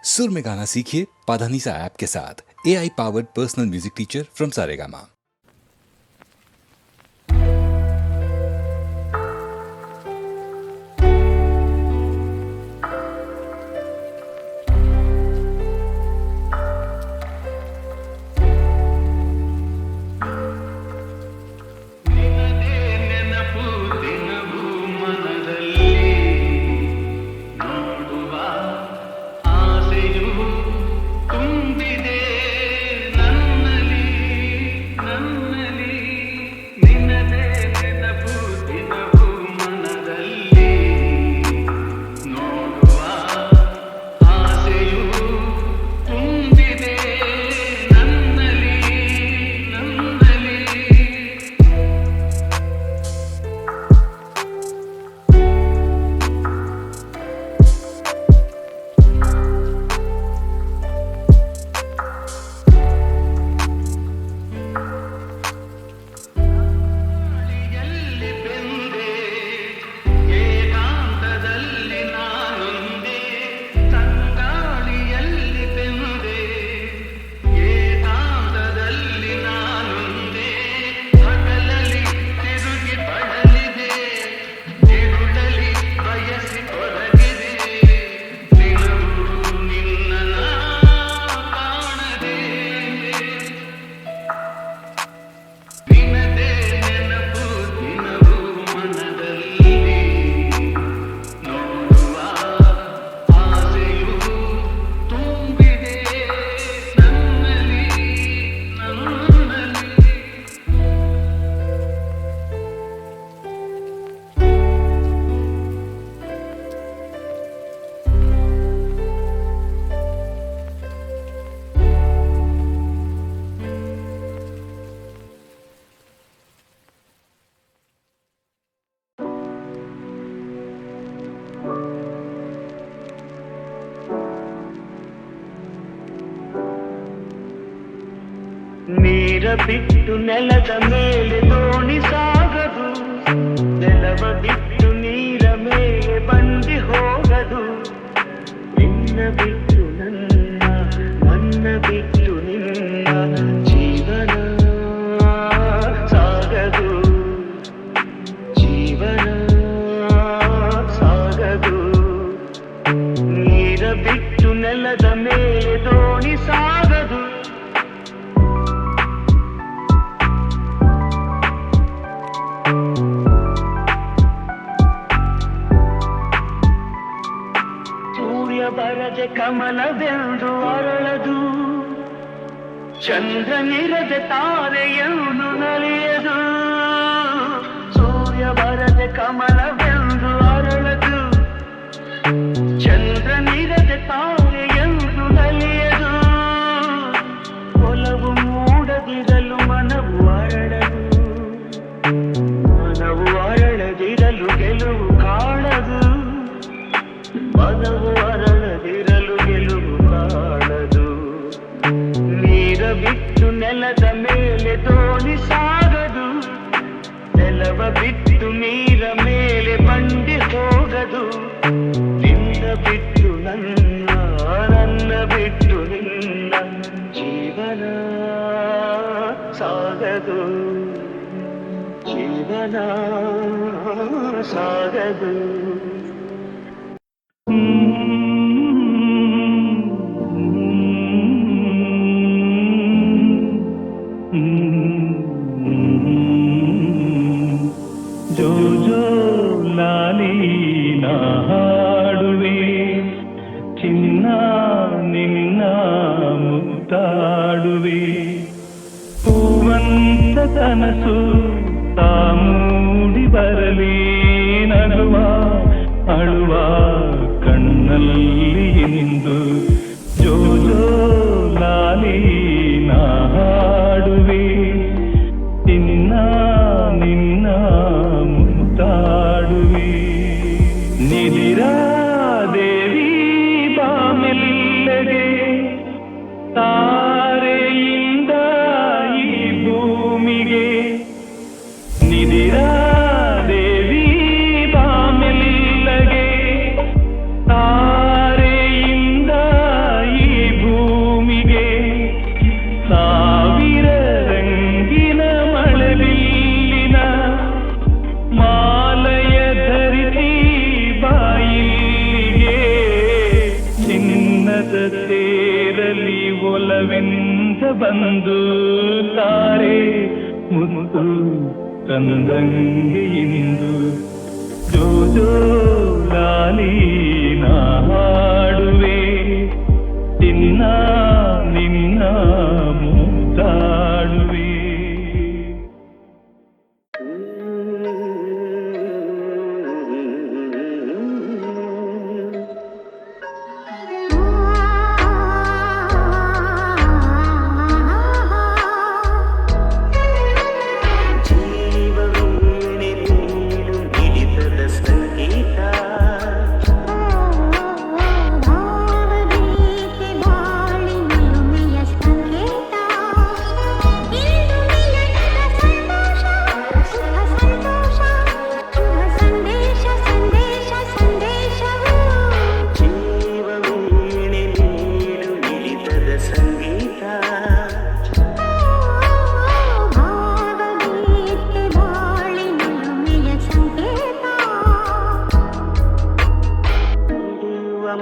सुर में गाना सीखिए पाधानीसा ऐप के साथ। AI powered personal music teacher from Saregama. ನೀರ ಬಿಟ್ಟು ನೆಲದ ಮೇಲೆ ದೋಣಿ ಸಾಗದು, ನೆಲವ ಬಿಟ್ಟು ನೀರ ಮೇಲೆ ಬಂಡಿ ಹೋಗದು. ನಿನ್ನ ಬಿಟ್ಟು ನನ್ನ, ನನ್ನ ಬಿಟ್ಟು ನಿನ್ನ ಜೀವನ ಸಾಗದು, ಜೀವನ ಸಾಗದು. ನೀರ ಬಿಟ್ಟು ನೆಲದ ಮೇಲೆ ದೋಣಿ ಸಾಗದು. ಬರದೆ ಕಮಲವೆಂದು ಅರಳದು, ಚಂದ್ರನಿರದೆ ತಾರೆಯನ್ನು ನಲಿಯದು. ಸೂರ್ಯ ಬರದೆ ಕಮಲವೆಂದು ಅರಳದು, ಚಂದ್ರನಿರದೆ ತಾರೆಯನ್ನು ನಲಿಯದು. ಒಲವು ಮೂಡದಿರಲು ಮನವು ಅರಳದು, ಮನವು ಅರಳದಿರಲು ಗೆಲುವು ಕಾಣದು. ಮನವು ಅರಳದಿರಲು ಗೆಲುವು ಕಾಣದು. ನೀರ ಬಿಟ್ಟು ನೆಲದ ಮೇಲೆ ದೋಣಿ ಸಾಗದು, ನೆಲವ ಬಿಟ್ಟು ನೀರ ಮೇಲೆ ಬಂಡಿ ಹೋಗದು. ನಿನ್ನ ಬಿಟ್ಟು ನನ್ನ, ನನ್ನ ಬಿಟ್ಟು ನಿನ್ನ ಜೀವನ ಸಾಗದು, ಜೀವನ ಸಾಗದು. ಜೋ ಜೋ ಲಾಲಿ ನಾ ಹಾಡುವೆ, ಚಿನ್ನ ನಿನ್ನ ಮುತ್ತಾಡುವೆ. ಹೂವಂತ ಕನಸು ತಾ ಮೂಡಿ ಬರಲಿ, ನಗುವ ಅಳುವ ಕಣ್ಣಲ್ಲಿ ಇಂದು. ಜೋ ಜೋ ಲಾಲಿ ನಾ ಹಾಡುವೆ, ಚಿನ್ನ ನಿನ್ನ ಮುತ್ತಾಡುವೆ. ನಿದಿರಾ ದೇವಿ ಬಾಮೆಲ್ಲಗೆ, ತಾರೆಯಿಂದ ಈ ಭೂಮಿಗೆ. ನಿದಿರಾ ದೇವಿ ಜೀವದ ತೇರಲಿ ಒಲವೆಂದ ಬಂದು ತಾರೆ ಮುತ್ತು ತಂದಂಗೆ ಇಂದು ಜೋ ಜೋ ಲಾಲಿ ನಾ ಹಾಡುವೆ ನಿನ್ನ ನಿನ್ನ ಮುದ್ದಾಡುವೆ.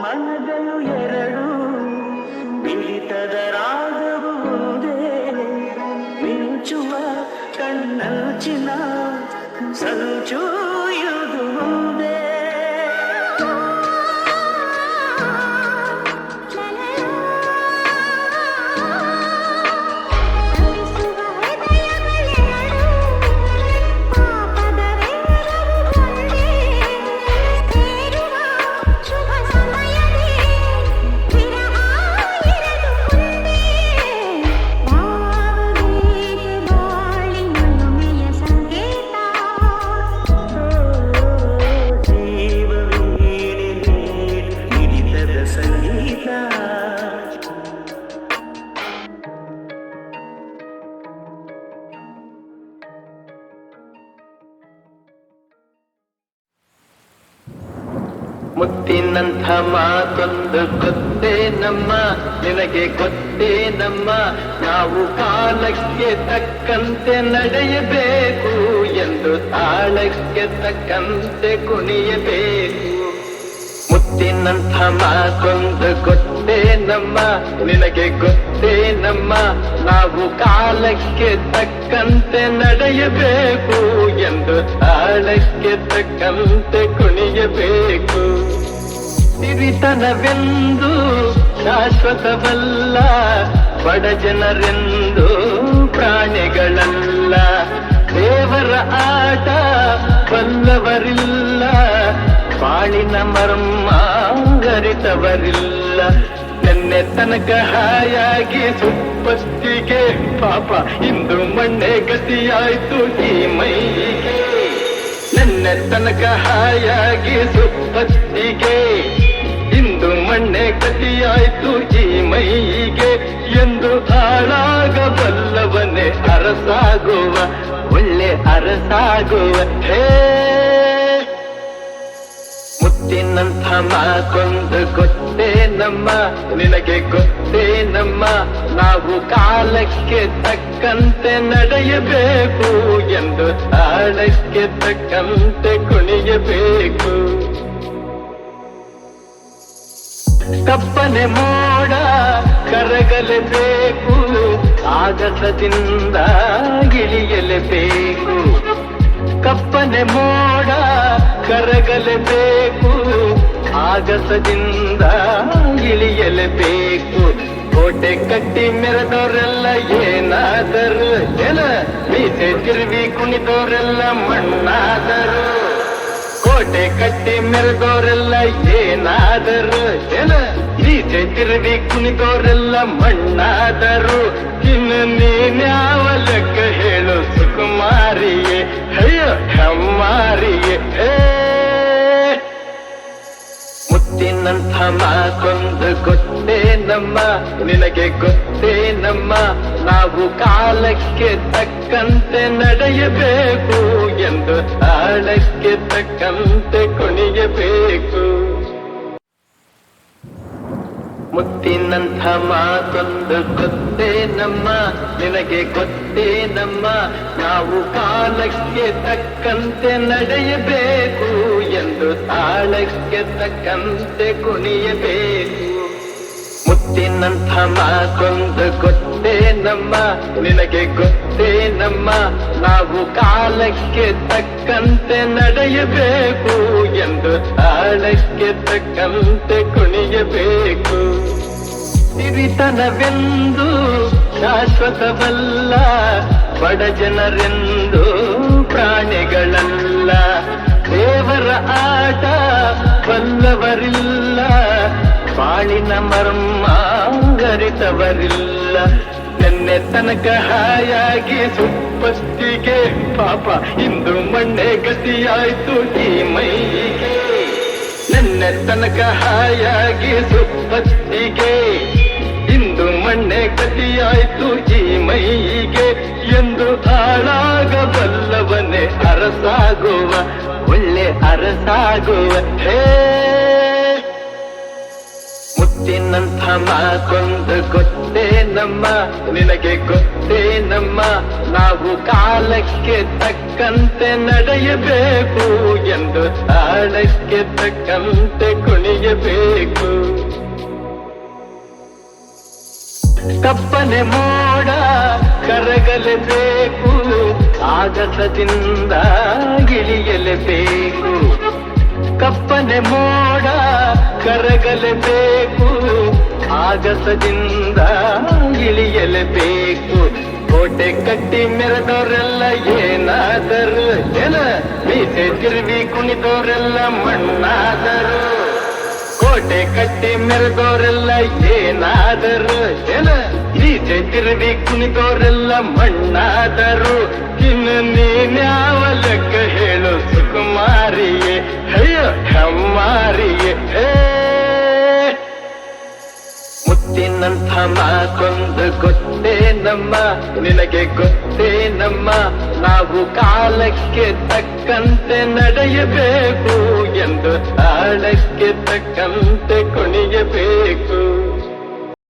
ಮನಗಳು ಎರಡು ಮಿಳಿತದ ರಾಗವು ಒಂದೇ ಮಿಂಚುವ ಕಣ್ಣಂಚಿನ ಸಂಚು ಇದು ಒಂದೇ. ಮುತ್ತಿನಂಥ ಮಾತೊಂದು ಗೊತ್ತೇ ನಮ್ಮ, ನಿನಗೆ ಗೊತ್ತೇ ನಮ್ಮ, ನಾವು ಕಾಲಕ್ಕೆ ತಕ್ಕಂತೆ ನಡೆಯಬೇಕು ಎಂದು ತಾಳಕ್ಕೆ ತಕ್ಕಂತೆ ಕುಣಿಯಬೇಕು. ಮುತ್ತಿನಂಥ ಮಾತೊಂದು ಗೊತ್ತೇ ನಮ್ಮ, ನಿನಗೆ ಗೊತ್ತೇ ನಮ್ಮ, ನಾವು ಕಾಲಕ್ಕೆ ತಕ್ಕಂತೆ ನಡೆಯಬೇಕು ಎಂದು ತಾಳಕ್ಕೆ ತಕ್ಕಂತೆ ಕುಣಿಯಬೇಕು. ಸಿರಿತನವೆಂದು ಶಾಶ್ವತವಲ್ಲ, ಬಡ ಜನರೆಂದು ಪ್ರಾಣಿಗಳಲ್ಲ, ದೇವರ ಆಟ ಬಲ್ಲವರಿಲ್ಲ, ಬಾಳಿನ ಮರ್ಮ ಅರಿತವರಿಲ್ಲ. ನೆನ್ನೆ ತನಕ ಹಾಯಾಗಿ ಸುಪ್ಪತ್ತಿಗೆ ಪಾಪ ಇಂದು ಮಣ್ಣೆ ಗತಿಯಾಯ್ತು ಈ ಮೈಗೆ. ನೆನ್ನೆ ತನಕ ಹಾಯಾಗಿ ಸುಪ್ಪತ್ತಿಗೆ ಇಂದು ಮಣ್ಣೆ ಗತಿಯಾಯ್ತು ಈ ಮೈಗೆ. ಎಂದು ಹಾಳಾಗಬಲ್ಲವನೇ ಅರಸಾಗುವ, ಒಳ್ಳೆ ಅರಸಾಗುವ. ಹೇ ಮುತ್ತಿನಂಥ ಮಾತೊಂದು ಗೊತ್ತೇ ನಮ್ಮ, ನಿನಗೆ ಗೊತ್ತೇ ನಮ್ಮ, ನಾವು ಕಾಲಕ್ಕೆ ತಕ್ಕಂತೆ ನಡೆಯಬೇಕು ಎಂದು ತಾಳಕ್ಕೆ ತಕ್ಕಂತೆ ಕುಣಿಯಬೇಕು. ಕಪ್ಪನೆ ಮೋಡ ಕರಗಲೇಬೇಕು, ಆಗಸದಿಂದ ಇಳಿಯಲೇಬೇಕು. ಕಪ್ಪನೆ ಮೋಡ ಕರಗಲೇಬೇಕು, ಆಗಸದಿಂದ ಇಳಿಯಲೇಬೇಕು. ಕೋಟೆ ಕಟ್ಟಿ ಮೆರೆದವರೆಲ್ಲ ಏನಾದರು, ಎಲ ಮೀಸೆ ತಿರುವಿ ಕುಣಿದವರೆಲ್ಲ ಮಣ್ಣಾದರು. ಕೋಟೆ ಕಟ್ಟಿ ಮೆರೆದವರೆಲ್ಲ ಏನಾದರು, ಎಲ ಮೀಸೆ ತಿರುವಿ ಕುಣಿದವರೆಲ್ಲ ಮಣ್ಣಾದರು. ಇನ್ನು ನೀನ್ಯಾವ ಲೆಕ್ಕ ಹೇಳು ಸುಕುಮಾರಿಯೇ, ಅಯ್ಯೋ ಹೆಮ್ಮಾರಿಯೇ. ಮುತ್ತಿನಂಥ ಮಾತೊಂದು ಗೊತ್ತೇ ನಮ್ಮ, ನಿನಗೆ ಗೊತ್ತೇ ನಮ್ಮ, ನಾವು ಕಾಲಕ್ಕೆ ತಕ್ಕಂತೆ ನಡೆಯಬೇಕು ಎಂದು ತಾಳಕ್ಕೆ ತಕ್ಕಂತೆ ಕುಣಿಯಬೇಕು. ಮುತ್ತಿನಂಥ ಮಾತೊಂದು ಗೊತ್ತೇ ನಮ್ಮ, ನಿನಗೆ ಗೊತ್ತೇ ನಮ್ಮ, ನಾವು ಕಾಲಕ್ಕೆ ತಕ್ಕಂತೆ ನಡೆಯಬೇಕು ಎಂದು ತಾಳಕ್ಕೆ ತಕ್ಕಂತೆ ಕುಣಿಯಬೇಕು. ಮುತ್ತಿನಂಥ ಮಾತೊಂದು ಗೊತ್ತೇ ನಮ್ಮ, ನಿನಗೆ ಗೊತ್ತೇ ನಮ್ಮ, ನಾವು ಕಾಲಕ್ಕೆ ತಕ್ಕಂತೆ ನಡೆಯಬೇಕು ಎಂದು ತಾಳಕ್ಕೆ ತಕ್ಕಂತೆ ಕುಣಿಯಬೇಕು. ಸಿರಿತನವೆಂದು ಶಾಶ್ವತವಲ್ಲ, ಬಡ ಜನರೆಂದು ಪ್ರಾಣಿಗಳಲ್ಲ, ದೇವರ ಆಟ ಬಲ್ಲವರಿಲ್ಲ, ಬಾಳಿನ ಮರ್ಮ ಅರಿತವರಿಲ್ಲ. ನಿನ್ನೆ ತನಕ ಹಾಯಾಗಿ ಸುಪ್ಪತ್ತಿಗೆ ಪಾಪ ಇಂದು ಮಣ್ಣೆ ಗತಿಯಾಯ್ತು ಈ ಮೈಗೆ. ನಿನ್ನೆ ತನಕ ಹಾಯಾಗಿ ಸುಪ್ಪತ್ತಿಗೆ ಇಂದು ಮಣ್ಣೆ ಗತಿಯಾಯ್ತು ಈ ಮೈಗೆ. ಎಂದು ಹಾಳಾಗಬಲ್ಲವನೇ ಅರಸಾಗುವ, ಒಳ್ಳೆ ಅರಸಾಗುವ. ಹೇ ಮುತ್ತಿನಂಥ ಮಾತೊಂದು ಗೊತ್ತೇ ನಮ್ಮ, ನಿನಗೆ ಗೊತ್ತೇ ನಮ್ಮ, ನಾವು ಕಾಲಕ್ಕೆ ತಕ್ಕಂತೆ ನಡೆಯಬೇಕು ಎಂದು ತಾಳಕ್ಕೆ ತಕ್ಕಂತೆ ಕುಣಿಯಬೇಕು. ಕಪ್ಪನೆ ಮೋಡ ಕರಗಲೇಬೇಕು, ಆಗಸದಿಂದ ಇಳಿಯಲೇಬೇಕು. ಕಪ್ಪನೆ ಮೋಡ ಕರಗಲೇಬೇಕು, ಆಗಸದಿಂದ ಇಳಿಯಲೇಬೇಕು. ಕೋಟೆ ಕಟ್ಟಿ ಮೆರೆದವರೆಲ್ಲ ಏನಾದರು, ಮೀಸೆ ತಿರುವಿ ಕುಣಿದವರೆಲ್ಲ ಮಣ್ಣಾದರು. ಕೋಟೆ ಕಟ್ಟಿ ಮೆರೆದವರೆಲ್ಲ ಏನಾದರು, ಮೀಸೆ ತಿರುವಿ ಕುಣಿದವರೆಲ್ಲ ಮಣ್ಣಾದರು. ಇನ್ನು ನೀನ್ಯಾವ ಲೆಕ್ಕ ಹೇಳು ಸುಕುಮಾರಿಯೇ, ಅಯ್ಯೋ ಹೆಮ್ಮಾರಿಯೇ. ಮುತ್ತಿನಂಥ ಮಾತೊಂದು ಗೊತ್ತೇ ನಮ್ಮ, ನಿನಗೆ ಗೊತ್ತೇ ನಮ್ಮ, ನಾವು ಕಾಲಕ್ಕೆ ತಕ್ಕಂತೆ ನಡೆಯಬೇಕು ಎಂದು ತಾಳಕ್ಕೆ ತಕ್ಕಂತೆ ಕುಣಿಯಬೇಕು.